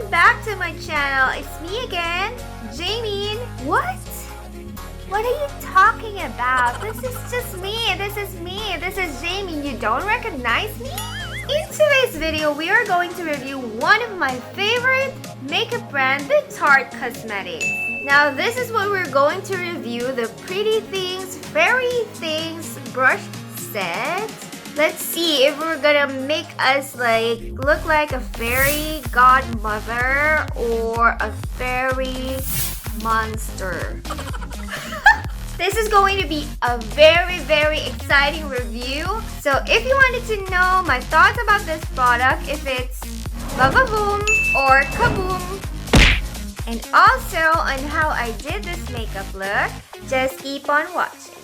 Back to my channel. It's me again, Jamin. What? What are you talking about? This is just me. This is me. This is Jamin. You don't recognize me? In today's video, we are going to review one of my favorite makeup brand, the Tarte Cosmetics. Now, this is what we're going to review, the Pretty Things, Fairy Things brush set. Let's see if we're gonna make us look like a fairy godmother or a fairy monster. This is going to be a very exciting review. So if you wanted to know my thoughts about this product, if it's ba-ba-boom or kaboom, and also on how I did this makeup look, just keep on watching.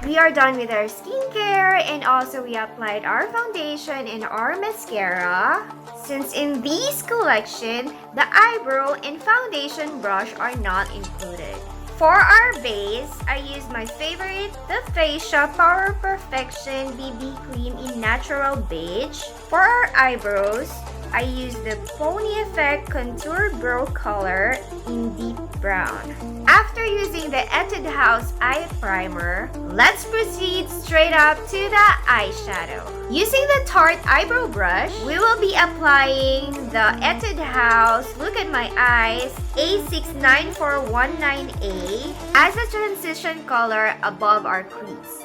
We are done with our skincare, and also we applied our foundation and our mascara. Since in this collection, the eyebrow and foundation brush are not included. For our base, I used my favorite, the Facia Power Perfection BB Cream in Natural Beige. For our eyebrows, I used the Pony Effect Contour Brow Color in Deep Brown. After using the Etude House Eye Primer, let's proceed straight up to the eyeshadow. Using the Tarte Eyebrow Brush, we will be applying the Etude House Look at My Eyes A69419A as a transition color above our crease.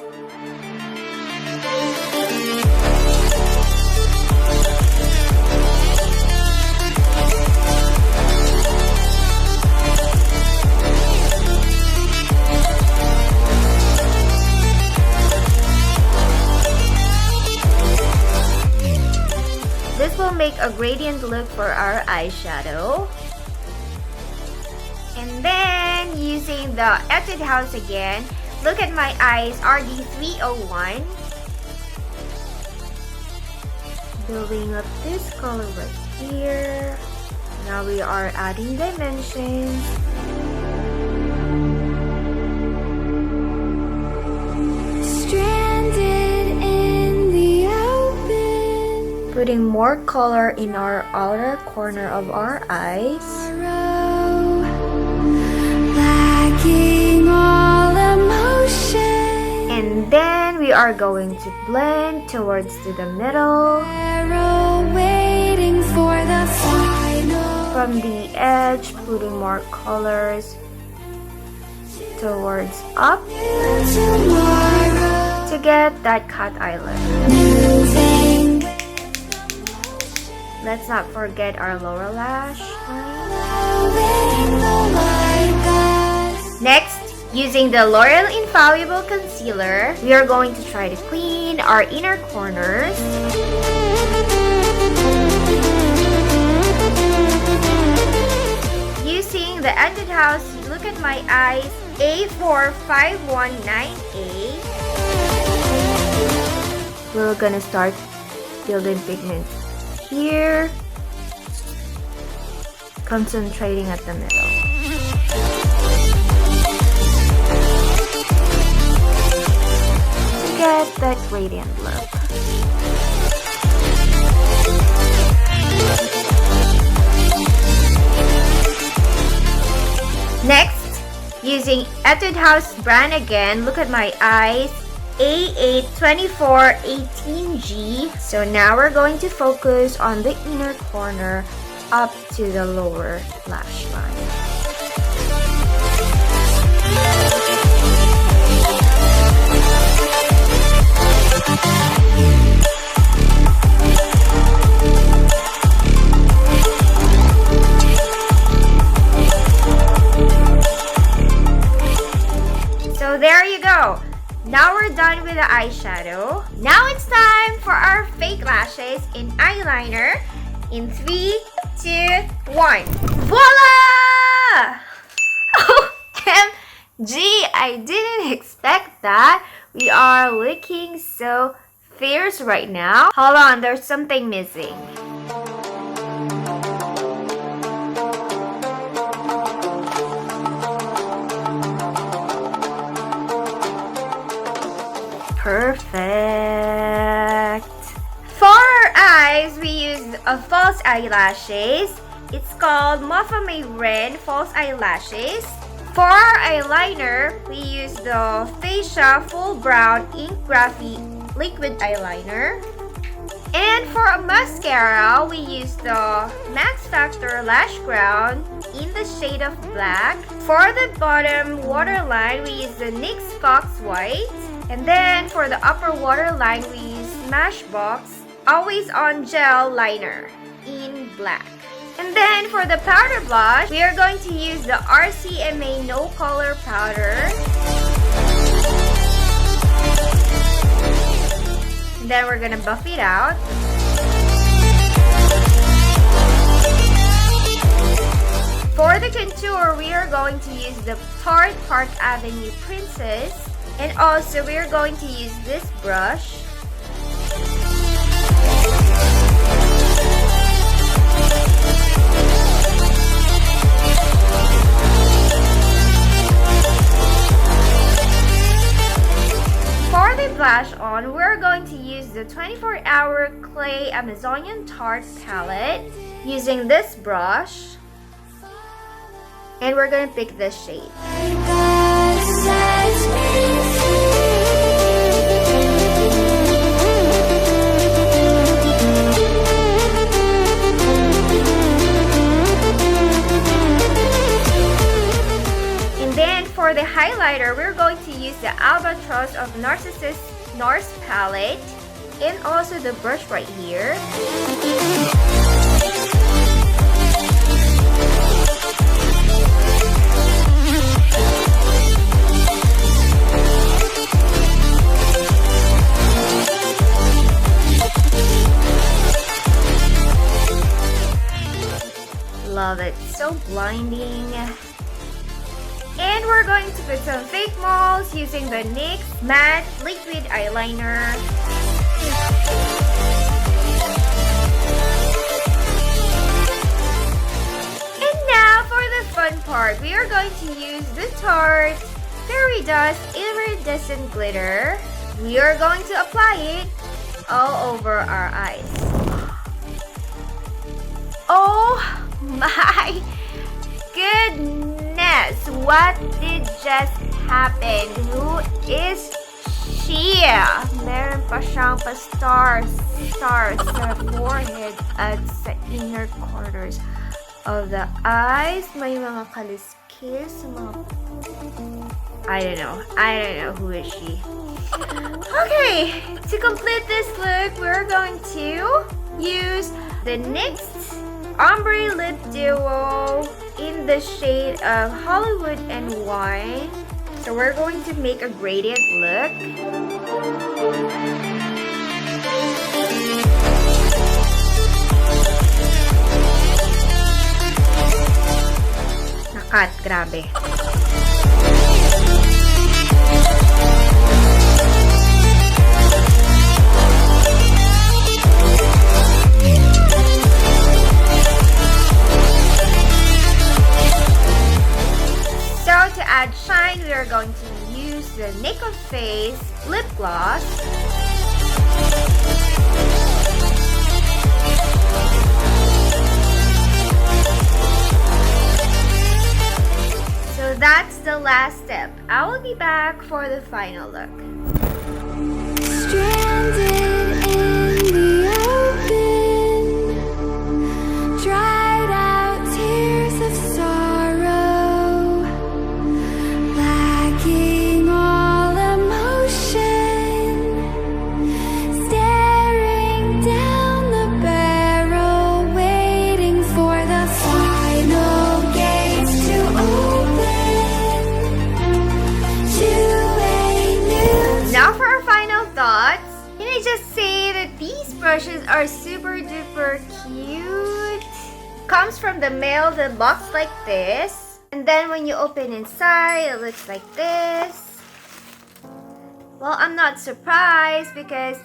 This will make a gradient look for our eyeshadow. And then, using the Etude House again, Look at My Eyes RD301. Building up this color right here. Now we are adding dimensions. Putting more color in our outer corner of our eyes. And then we are going to blend towards to the middle. From the edge, putting more colors towards up to get that cat eyelid. Let's not forget our lower lash line. Next, using the L'Oreal Infallible Concealer, we are going to try to clean our inner corners. Using the Etude House Look at My Eyes A4519A, we're gonna start building pigment here, concentrating at the middle. To get that gradient look. Next, using Etude House brand again, Look at My Eyes A82418G. So now we're going to focus on the inner corner up to the lower lash line. So there you go. Now Now we're done with the eyeshadow. Now it's time for our fake lashes in eyeliner. In 3, 2, 1. Voila! OMG, I didn't expect that. We are looking so fierce right now. Hold on, there's something missing. Perfect. For our eyes, we use false eyelashes. It's called Moffat Red false eyelashes. For our eyeliner, we use the Facia Full Brown Ink GRAFFI liquid eyeliner. And for a mascara, we use the Max Factor Lash Ground in the shade of black. For the bottom waterline, we use the NYX Fox White. And then for the upper waterline, we use SMASHBOX Always On Gel Liner in black. And then for the powder blush, we are going to use the RCMA No Color Powder. And then we're gonna buff it out. For the contour, we are going to use the Tarte Park Avenue Princess. And also, we are going to use this brush. For the blush on, we're going to use the 24-Hour Clay Amazonian Tarte palette using this brush. And we're going to pick this shade. For the highlighter, we're going to use the Albatross of NARSISSIST NARS palette and also the brush right here. Love it, so blinding. And we're going to put some fake moles using the NYX Matte Liquid Eyeliner. And now for the fun part, we are going to use the Tarte Fairy Dust Iridescent Glitter. We are going to apply it all over our eyes. Oh my goodness! What did just happen? Who is she? Meron pa siyang stars sa forehead at sa inner corners of the eyes. May mga kaliskis, mga... I don't know who is she. Okay, to complete this look, we're going to use the NYX Ombre Lip Duo in the shade of Hollywood and Wine. So we're going to make a gradient look. Nakat, grabe. To add shine, we are going to use the NAKE Face lip gloss. So that's the last step. I will be back for the final look. Stranded in the open, dried out tears of sorrow. brushes are super duper cute. Comes from the mail, the box like this. And then when you open inside, it looks like this. Well, I'm not surprised because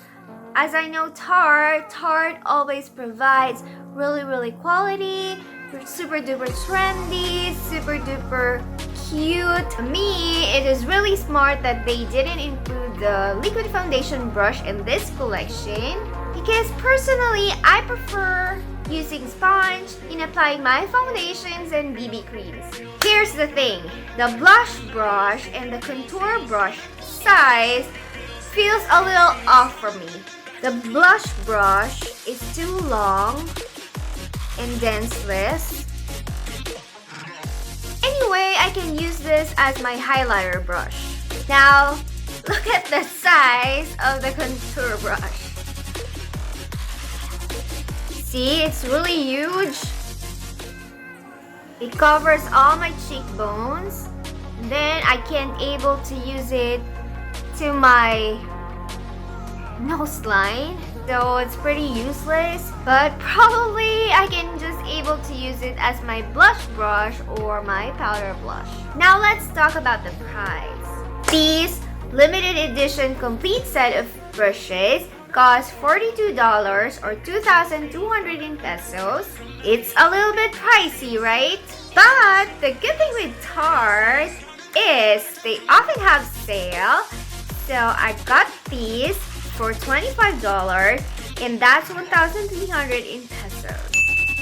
as I know Tarte always provides really quality, super duper trendy, super duper cute. To me, it is really smart that they didn't include the liquid foundation brush in this collection because personally, I prefer using sponge in applying my foundations and BB creams. Here's the thing, the blush brush and the contour brush size feels a little off for me. The blush brush is too long and denseless. Anyway, I can use this as my highlighter brush. Now, look at the size of the contour brush. See, it's really huge. It covers all my cheekbones. Then I can't able to use it to my nose line, so it's pretty useless, but probably I can just able to use it as my blush brush or my powder blush. Now let's talk about the price. These limited edition complete set of brushes cost $42 or 2,200 pesos. It's a little bit pricey, right? But the good thing with Tarte is they often have sale. So I got these for $25 and that's 1,300 in pesos.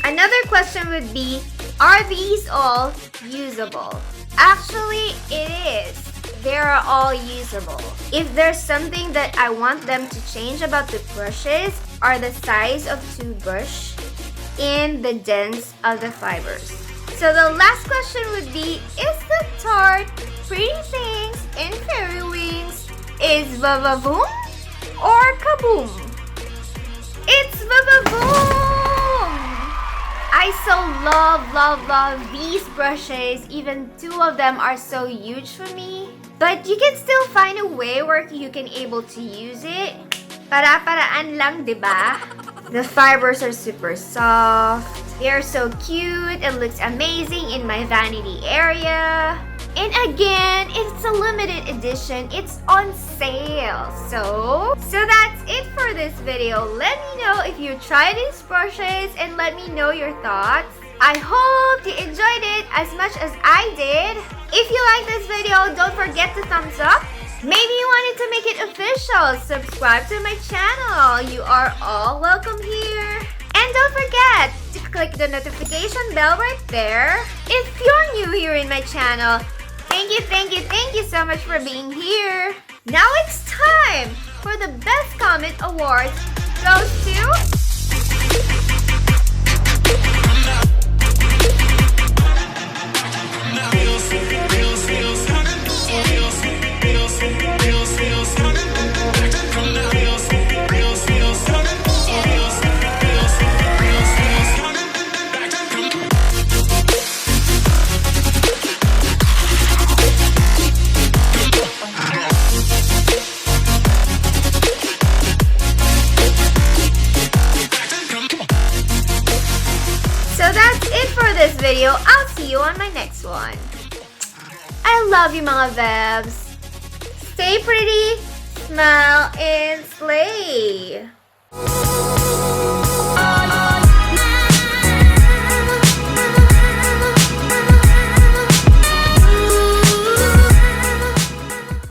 Another question would be, are these all usable? Actually, it is. They are all usable. If there's something that I want them to change about the brushes are the size of toothbrush and the dense of the fibers. So the last question would be, is the Tarte Pretty Things and Fairy Wings is va-va-voom or kaboom? It's va-va-voom! I so love these brushes. Even two of them are so huge for me. But you can still find a way where you can able to use it. Para-paraan lang, diba? The fibers are super soft. They are so cute. It looks amazing in my vanity area. And again, it's a limited edition. It's on sale. So that's it for this video. Let me know if you tried these brushes and let me know your thoughts. I hope you enjoyed it as much as I did. If you like this video, don't forget to thumbs up. Maybe you wanted to make it official. Subscribe to my channel. You are all welcome here. And don't forget to click the notification bell right there. If you're new here in my channel, thank you so much for being here. Now it's time for the Best Comment Awards. Goes to... So that's it for this video. I'll see you on my next one. I love you mga Vevs. Stay pretty, smile, and slay.